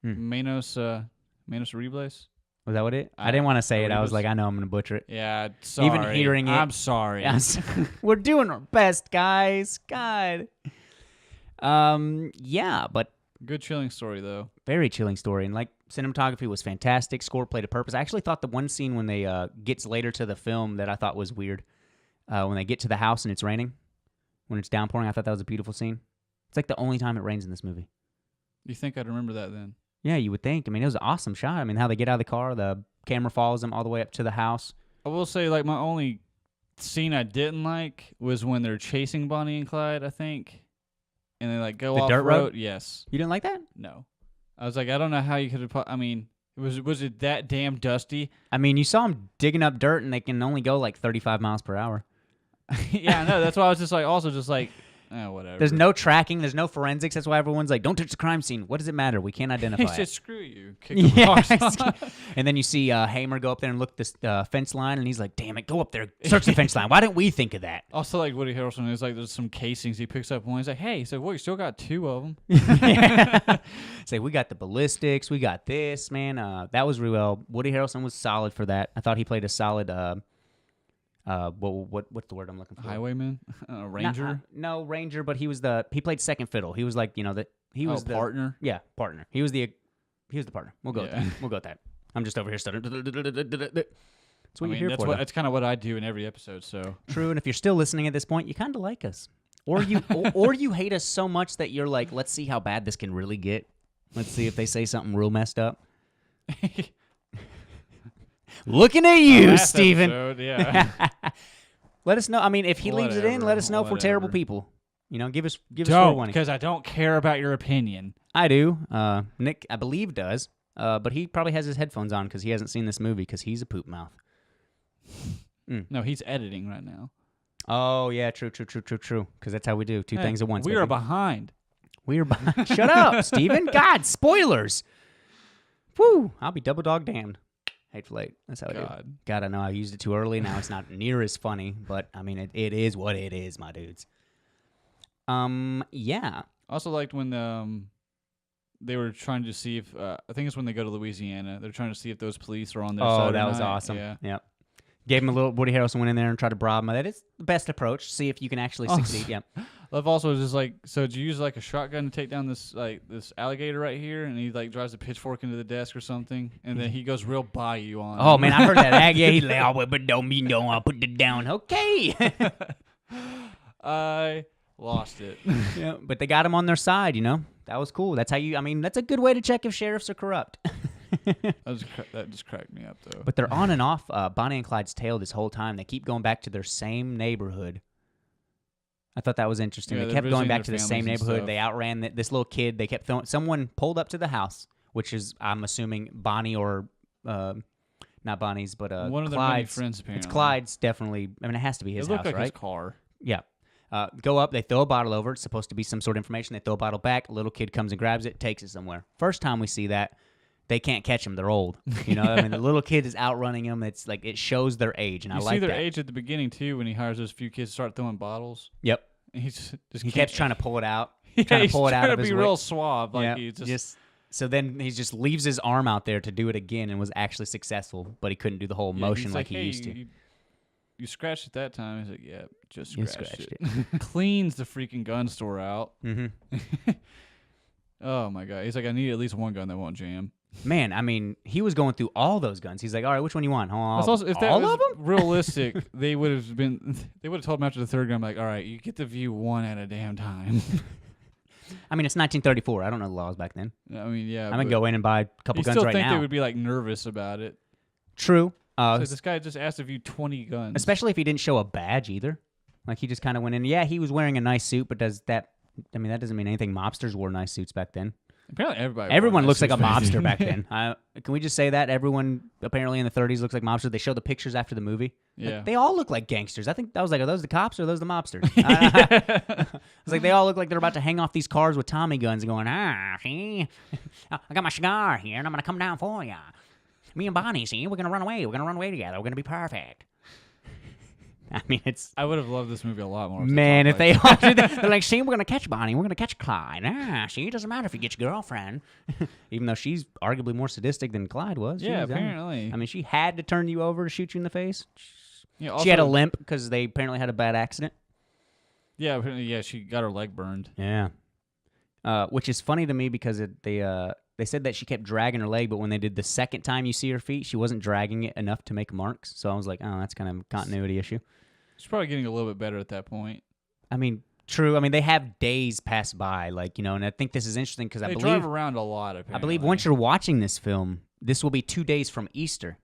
Manos Robles. Was that what it? I didn't want to say it. I was like, I know I'm going to butcher it. Yeah, sorry. Even hearing it. I'm sorry. We're doing our best, guys. God. Yeah, but good chilling story though. very chilling story, and like cinematography was fantastic. Score played a purpose. I actually thought the one scene when they gets later to the film that I thought was weird, when they get to the house and it's raining, when it's downpouring. I thought that was a beautiful scene. It's like the only time it rains in this movie. You think I'd remember that then? Yeah, you would think. I mean, it was an awesome shot. I mean, how they get out of the car, the camera follows them all the way up to the house. I will say, like, my only scene I didn't like was when they're chasing Bonnie and Clyde, I think, and they like go The off dirt road? Yes. You didn't like that? No. I was like, I don't know how you could have. I mean, was it that damn dusty? I mean, you saw them digging up dirt, and they can only go like 35 miles per hour. Yeah, I know. That's why I was just like, whatever. There's no tracking. There's no forensics. That's why everyone's like, don't touch the crime scene. What does it matter? We can't identify He it. said, screw you. Kick the box. And then you see Hamer go up there and look at the fence line, and he's like, damn it, go up there, search the fence line. Why didn't we think of that? Also, like Woody Harrelson, there's like there's some casings he picks up one. He's like, hey, he said, well, you still got 2 of them. Say, we got the ballistics, we got this, man. That was really well. Woody Harrelson was solid for that. I thought he played a solid, what's the word I'm looking for? Highwayman? Ranger? No, Ranger, but he played second fiddle. He was like, he was the partner? Yeah, partner. He was the partner. We'll go with that. We'll go with that. I'm just over here stuttering. That's what you're here for. That's kind of what I do in every episode, so. True, and if you're still listening at this point, you kind of like us. Or you or you hate us so much that you're like, let's see how bad this can really get. Let's see if they say something real messed up. Looking at you, Steven. Episode, yeah. Let us know. I mean, if he leaves it in, let us know if we're terrible people. You know, give us don't, because I don't care about your opinion. I do. Nick, I believe, does. But he probably has his headphones on because he hasn't seen this movie because he's a poop mouth. No, he's editing right now. Oh, yeah, true. Because that's how we do. Two things at once. We are behind. We are behind. Shut up, Steven. God, spoilers. Woo, I'll be double dog damned. Hateful Eight. That's how I do. God, I know I used it too early. Now it's not near as funny, but I mean, it is what it is, my dudes. Yeah. Also liked when they were trying to see if I think it's when they go to Louisiana. They're trying to see if those police are on their side. Oh, that was awesome. Yeah. Yep. Gave him a little. Woody Harrelson went in there and tried to bribe him. That is the best approach. See if you can actually succeed. Yep. Love also just like, so did you use like a shotgun to take down this alligator right here, and he like drives a pitchfork into the desk or something, and then he goes real bayou on. Oh man, I heard that. Yeah, he's like, oh, but don't mean no, I'll put it down. Okay. I lost it. Yeah, but they got him on their side. You know, that was cool. That's how you. I mean, that's a good way to check if sheriffs are corrupt. That just cracked me up though. But they're on and off Bonnie and Clyde's tail this whole time. They keep going back to their same neighborhood. I thought that was interesting. Yeah, they kept going back to the same families and neighborhood. stuff. They outran this little kid. They kept throwing. Someone pulled up to the house, which is, I'm assuming, Bonnie or not Bonnie's, but one of their many friends. Apparently, it's Clyde's. Definitely. I mean, it has to be his house, looked like right? his car. Yeah. Go up. They throw a bottle over. It's supposed to be some sort of information. They throw a bottle back. A little kid comes and grabs it, takes it somewhere. First time we see that, they can't catch them. They're old. You know, I mean, the little kid is outrunning them. It's like it shows their age, and I like that. You see their age at the beginning too when he hires those few kids to start throwing bottles. Yep. He kept trying to pull it out. Yeah, trying to pull it out of his be real suave. Like yeah, he just so then he just leaves his arm out there to do it again and was actually successful, but he couldn't do the whole motion like he used to. You scratched it that time. He's like, yeah, just scratched it. it. Cleans the freaking gun store out. Mm-hmm. Oh my god. He's like, I need at least one gun that won't jam. Man, I mean, he was going through all those guns. He's like, all right, which one you want? Also, if that all was of them? realistic, they would have told him after the third gun, like, all right, you get to view one at a damn time. I mean, it's 1934. I don't know the laws back then. I mean, yeah. I'm gonna go in and buy a couple guns right now. You still right think now. they would be like nervous about it? True. So this guy just asked to view 20 guns. Especially if he didn't show a badge either. Like he just kind of went in. Yeah, he was wearing a nice suit, but does that? I mean, that doesn't mean anything. Mobsters wore nice suits back then. Apparently, Everyone looks like a crazy. mobster back then. Can we just say that everyone apparently in the 30s looks like mobsters? They show the pictures after the movie. Yeah. Like, they all look like gangsters. I think I was like, are those the cops or are those the mobsters? It's like they all look like they're about to hang off these cars with Tommy guns and going, see, I got my cigar here and I'm gonna come down for ya. Me and Bonnie, see, we're gonna run away. We're gonna run away together. We're gonna be perfect. I mean, it's... I would have loved this movie a lot more. Man, if they all did that, they're like, see, we're going to catch Bonnie. We're going to catch Clyde. See, it doesn't matter if you get your girlfriend. Even though she's arguably more sadistic than Clyde was. Yeah, Jeez, apparently. I mean, she had to turn you over to shoot you in the face. Yeah, She had a also- limp because they apparently had a bad accident. Yeah, apparently, yeah, she got her leg burned. Yeah. Which is funny to me because they said that she kept dragging her leg, but when they did the second time you see her feet, she wasn't dragging it enough to make marks. So I was like, oh, that's kind of a continuity issue. She's probably getting a little bit better at that point. I mean, true. I mean, they have days pass by, like, you know, and I think this is interesting because They drive around a lot, apparently. I believe once you're watching this film, this will be 2 days from Easter,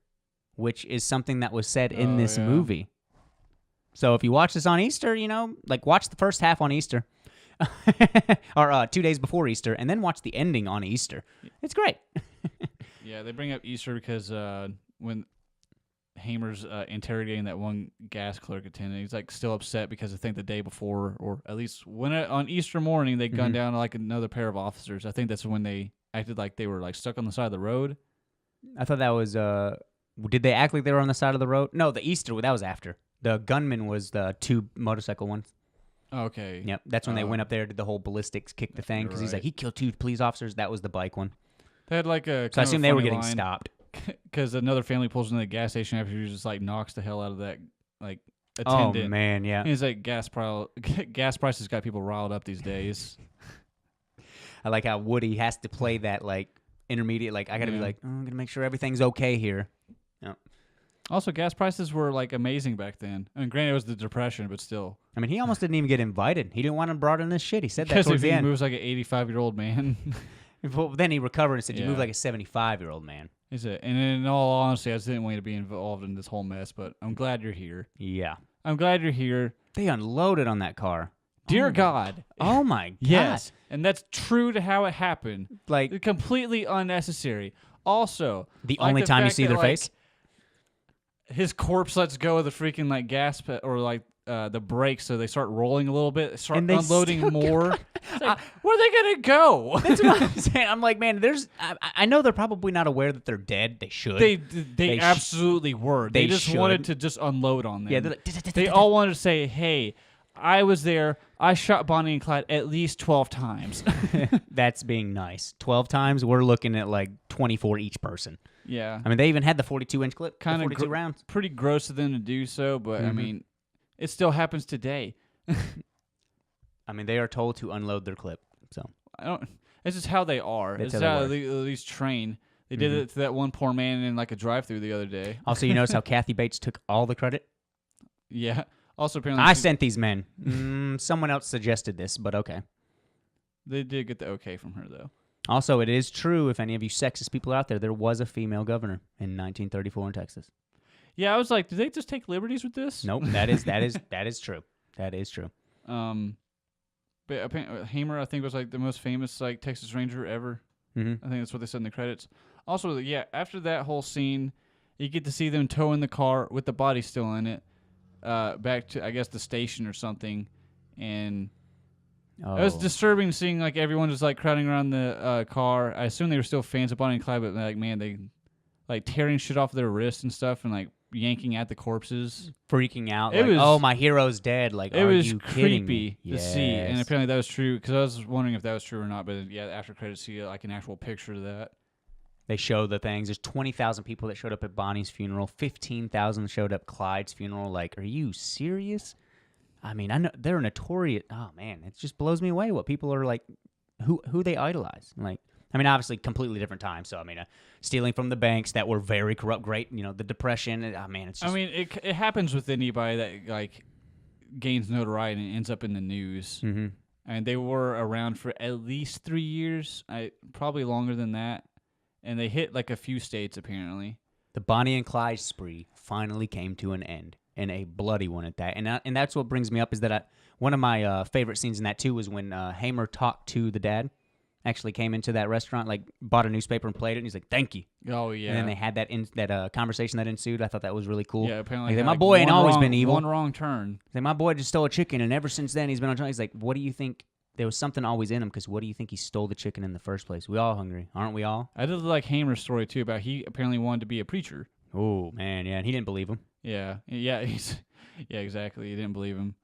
which is something that was said in this movie. So if you watch this on Easter, you know, like watch the first half on Easter, or 2 days before Easter, and then watch the ending on Easter. It's great. Yeah, they bring up Easter because when Hamer's interrogating that one gas clerk attendant, he's like still upset because I think the day before, or at least when on Easter morning, they gunned down like another pair of officers. I think that's when they acted like they were like stuck on the side of the road. I thought that was. Did they act like they were on the side of the road? No, the Easter, that was after. The gunman was the 2 motorcycle ones. Okay. Yep, that's when they went up there, did the whole ballistics, kick the thing, because he's like, he killed 2 police officers. That was the bike one. They had like a. So I assume they were getting stopped. Because another family pulls into the gas station after he just like knocks the hell out of that like attendant. Oh man, yeah. And he's like gas prices got people riled up these days. I like how Woody has to play that like intermediate. Like I got to be like, oh, I'm gonna make sure everything's okay here. Yep. Also, gas prices were like amazing back then. I mean, granted, it was the Depression, but still. I mean, he almost didn't even get invited. He didn't want him brought in this shit. He said that Because towards if the he end. moves like an 85-year-old man. Well, then he recovered and said, "You Yeah. move like a 75-year-old man." Is it? And in all honesty, I just didn't want you to be involved in this whole mess, but I'm glad you're here. Yeah. I'm glad you're here. They unloaded on that car. Dear God. Oh my God. Yes. And that's true to how it happened. Like Completely unnecessary. Also, the like only time you fact see that, their like, face. his corpse lets go of the freaking like gas or like the brakes, so they start rolling a little bit, start And they unloading still more. It's like, where are they gonna go? That's what I'm saying. I'm like, man, I know they're probably not aware that they're dead. They should. They absolutely were. They just wanted to just unload on them. Yeah, they're like, they all wanted to say, "Hey, I was there. I shot Bonnie and Clyde at least 12 times." That's being nice. 12 times. We're looking at like 24 each person. Yeah, I mean, they even had the 42-inch clip. kind of 42 rounds. pretty gross of them to do so, but I mean, it still happens today. I mean, they are told to unload their clip. So I don't. It's just how they are. That's It's how how they these train. They did it to that one poor man in like a drive-through the other day. also, you notice how Kathy Bates took all the credit? Yeah. Also, apparently, I sent these men. Someone else suggested this, but okay. they did get the okay from her though. Also, it is true, if any of you sexist people are out there was a female governor in 1934 in Texas. Yeah, I was like, did they just take liberties with this? Nope, that is true. That is true. But apparently, Hamer, I think, was like the most famous like Texas Ranger ever. Mm-hmm. I think that's what they said in the credits. Also, yeah, after that whole scene, you get to see them towing the car with the body still in it, back to I guess the station or something, and it was disturbing seeing like everyone just like crowding around the car. I assume they were still fans of Bonnie and Clyde, but like man, they like tearing shit off their wrists and stuff, and like yanking at the corpses. Freaking out. It Like, was- oh, my hero's dead. Like, It are was you kidding creepy me? to see, and Yes. apparently that was true because I was wondering if that was true or not. But yeah, after credits, see like an actual picture of that. They show the things. There's 20,000 people that showed up at Bonnie's funeral. 15,000 showed up Clyde's funeral. Like, are you serious? I mean, I know they're notorious. Oh man, it just blows me away what people are like, who they idolize. Like, I mean, obviously, completely different times. So I mean, stealing from the banks that were very corrupt. Great, you know, the Depression. Oh man, it's just. I mean, it happens with anybody that like gains notoriety and ends up in the news. Mm-hmm. And they were around for at least 3 years. Probably longer than that. And they hit like a few states apparently. The Bonnie and Clyde spree finally came to an end, and a bloody one at that. And that's what brings me up is that one of my favorite scenes in that too was when Hamer talked to the dad, actually came into that restaurant, like bought a newspaper and played it, and he's like, "Thank you." Oh yeah. And then they had that conversation that ensued. I thought that was really cool. Yeah, apparently. Like, had, my like, boy ain't one always wrong- been evil. One wrong turn. Like, my boy just stole a chicken, and ever since then he's been on trial. He's like, "What do you think? There was something always in him, because what do you think he stole the chicken in the first place? We all hungry, aren't we all?" I did like Hamer's story too about he apparently wanted to be a preacher. Oh man, yeah, and he didn't believe him. Yeah, yeah, yeah, exactly. He didn't believe him.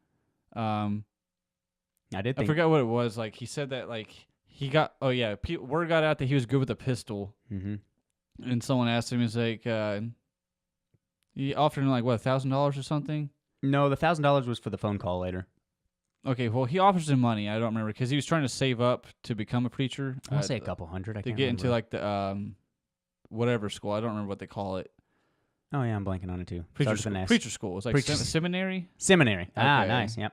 I did I think. forgot what it was. Like he said that like he got. Oh yeah, word got out that he was good with a pistol, Mm-hmm. and someone asked him, he's like, he offered him like what $1,000 or something. No, the $1,000 was for the phone call later. Okay, well he offers him money. I don't remember because he was trying to save up to become a preacher. I want to say a couple hundred. I to can't get into remember. like the whatever school. I don't remember what they call it. Oh yeah, I'm blanking on it too. Preacher Starts with school. an S. Preacher school. It's like Preacher- seminary. Seminary. Ah, Okay. nice. Yep.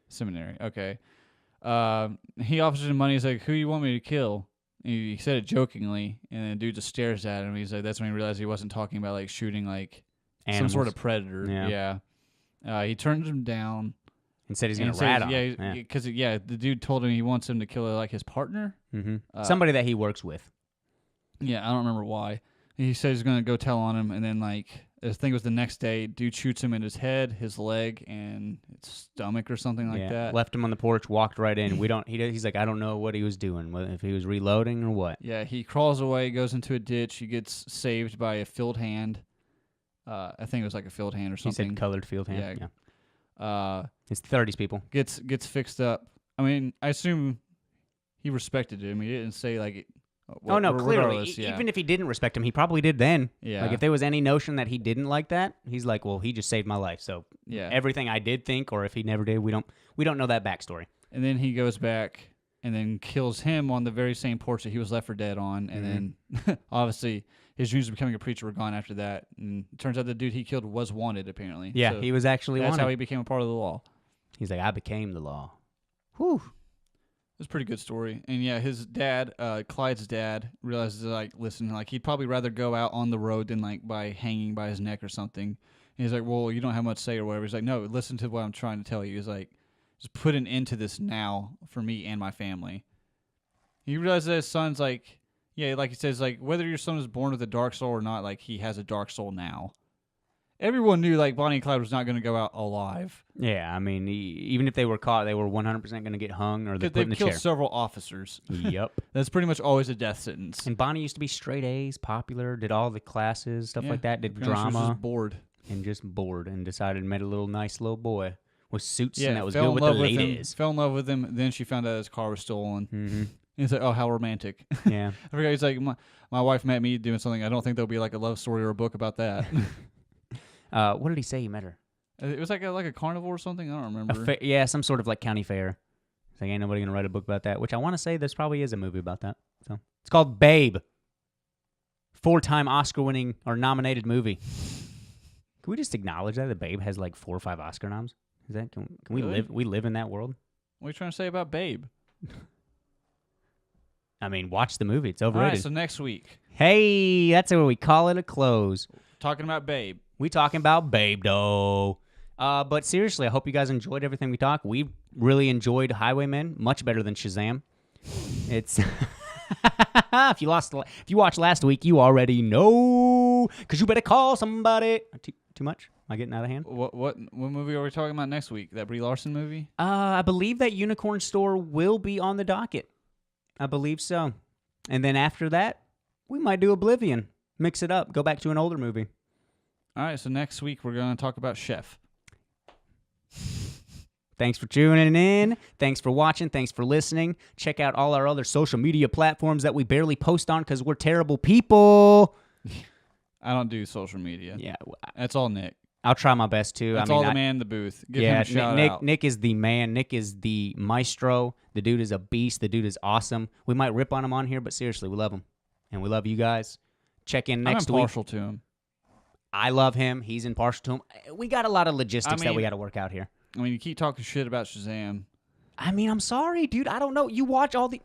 Seminary. Okay. He offers him money. He's like, "Who you want me to kill?" And he said it jokingly, and then the dude just stares at him. He's like, that's when he realized he wasn't talking about like shooting like Animals. some sort of predator. Yeah. He turns him down. And said he's and gonna rat on. Yeah, him. because the dude told him he wants him to kill like his partner. Mm-hmm. Somebody that he works with. Yeah, I don't remember why. He said he's gonna go tell on him, and then like I think it was the next day, dude shoots him in his head, his leg, and his stomach or something like that. Left him on the porch, walked right in. He's like, I don't know what he was doing, if he was reloading or what. Yeah, he crawls away, goes into a ditch. He gets saved by a field hand. I think it was like a field hand or He something. said colored field hand. Yeah. It's 30s people. Gets fixed up. I mean, I assume he respected him. He didn't say like. Oh no, clearly. regardless, yeah. Even if he didn't respect him, he probably did then. Yeah. Like if there was any notion that he didn't like that, he's like, well, he just saved my life. So Yeah. everything I did think, or if he never did, we don't know that backstory. And then he goes back and then kills him on the very same porch that he was left for dead on. And then obviously his dreams of becoming a preacher were gone after that. And it turns out the dude he killed was wanted, apparently. Yeah, So he was actually that's wanted. how he became a part of the law. He's like, I became the law. Whew. It was a pretty good story. And yeah, his dad, Clyde's dad, realizes like, listen, like he'd probably rather go out on the road than like by hanging by his neck or something. And he's like, well, you don't have much say or whatever. He's like, no, listen to what I'm trying to tell you. He's like, just put an end to this now for me and my family. He realizes that his son's like, yeah, like he says, like whether your son is born with a dark soul or not, like he has a dark soul now. Everyone knew like Bonnie and Clyde was not going to go out alive. Yeah, I mean, even if they were caught, they were 100% going to get hung or they're put in They've the killed chair. several officers. Yep. That's pretty much always a death sentence. And Bonnie used to be straight A's, popular, did all the classes, stuff like that, did Apparently she was drama, just bored. and just bored and decided to make a nice little boy with suits Yeah, and that was fell good in with the love with him. ladies. Fell in love with him. Then she found out his car was stolen. Mm-hmm. He's like, oh, how romantic. Yeah. I forgot. He's like, my wife met me doing something. I don't think there'll be like a love story or a book about that. What did he say he met her? It was like a carnival or something. I don't remember. Yeah, some sort of like county fair. It's like, ain't nobody going to write a book about that, which I want to say there's probably is a movie about that. So it's called Babe. 4-time Oscar-winning or nominated movie. Can we just acknowledge that the Babe has like 4 or 5 Oscar noms? Is that can we Really? live in that world? What are you trying to say about Babe? I mean, watch the movie. It's All overrated. right, so next week, Hey, that's where we call it a close. talking about Babe. We talking about Babe though. But seriously, I hope you guys enjoyed everything we talked. We really enjoyed Highwaymen, much better than Shazam. It's if you watched last week, you already know, because you better call somebody. Too much? Am I getting out of hand? What movie are we talking about next week? That Brie Larson movie? I believe that Unicorn Store will be on the docket. I believe so. And then after that, we might do Oblivion. Mix it up. Go back to an older movie. All right, so next week we're going to talk about Chef. Thanks for tuning in. Thanks for watching. Thanks for listening. Check out all our other social media platforms that we barely post on because we're terrible people. I don't do social media. Yeah, That's all Nick. I'll try my best to. That's all the man in the booth. Give him a shout Nick, out. Nick is the man. Nick is the maestro. The dude is a beast. The dude is awesome. We might rip on him on here, but seriously, we love him. And we love you guys. Check in next I'm week. impartial to him. I love him. He's impartial to him. We got a lot of logistics that mean- we got to work out here. I mean, you keep talking shit about Shazam. I mean, I'm sorry, dude. I don't know. You watch all the...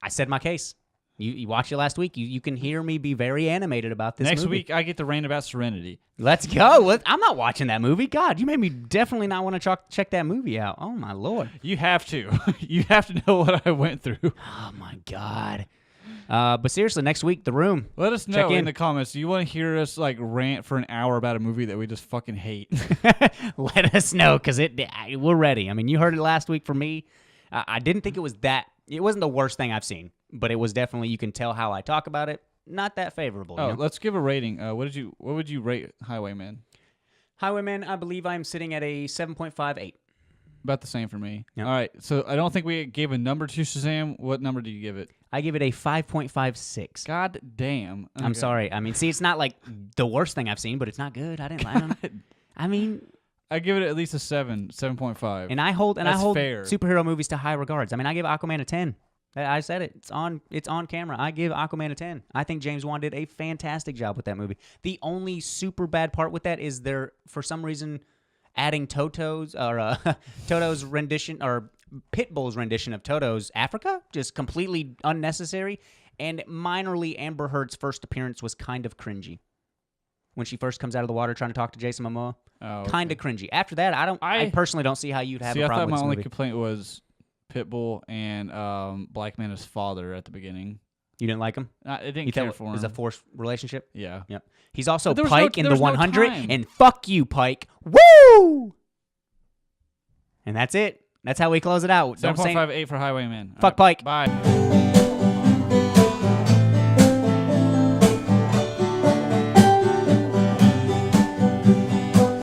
I said my case. You watched it last week. You can hear me be very animated about this Next movie. week, I get to rant about Serenity. Let's go. I'm not watching that movie. God, you made me definitely not want to check that movie out. Oh, my Lord. You have to. You have to know what I went through. Oh, my God. But seriously, next week, The Room. Let us Check know in in. the comments. Do you want to hear us like rant for an hour about a movie that we just fucking hate? Let us know, because we're ready. I mean, you heard it last week from me. I didn't think it was that. It wasn't the worst thing I've seen, but it was definitely, you can tell how I talk about it, not that favorable. Oh, you know? let's give a rating. What would you rate Highwaymen? Highwaymen, I believe I'm sitting at a 7.58. About the same for me. Yep. All right, so I don't think we gave a number to Shazam. What number do you give it? I give it a 5.56. God damn. I'm sorry. I mean, see, it's not like the worst thing I've seen, but it's not good. I didn't like it. I mean, I give it at least a 7.5. and I hold That's fair. superhero movies to high regards. I mean, I give Aquaman a 10. I said it. It's on camera. I give Aquaman a 10. I think James Wan did a fantastic job with that movie. The only super bad part with that is they're, for some reason, adding Toto's rendition, or Pitbull's rendition of Toto's Africa, just completely unnecessary. And minorly, Amber Heard's first appearance was kind of cringy. When she first comes out of the water trying to talk to Jason Momoa. Oh, Kind of cringy. After that, I personally don't see how you'd have a I problem thought with my this only movie. complaint was Pitbull and Black Mana's father at the beginning. You didn't like him? I didn't You care thought for it him. was a forced relationship? Yeah. Yep. He's also But there was Pike in there the was no 100, time. and fuck you, Pike. Woo! And that's it. That's how we close it out. Don't say 7.58 for Highwaymen. Fuck All right, Pike. Bye.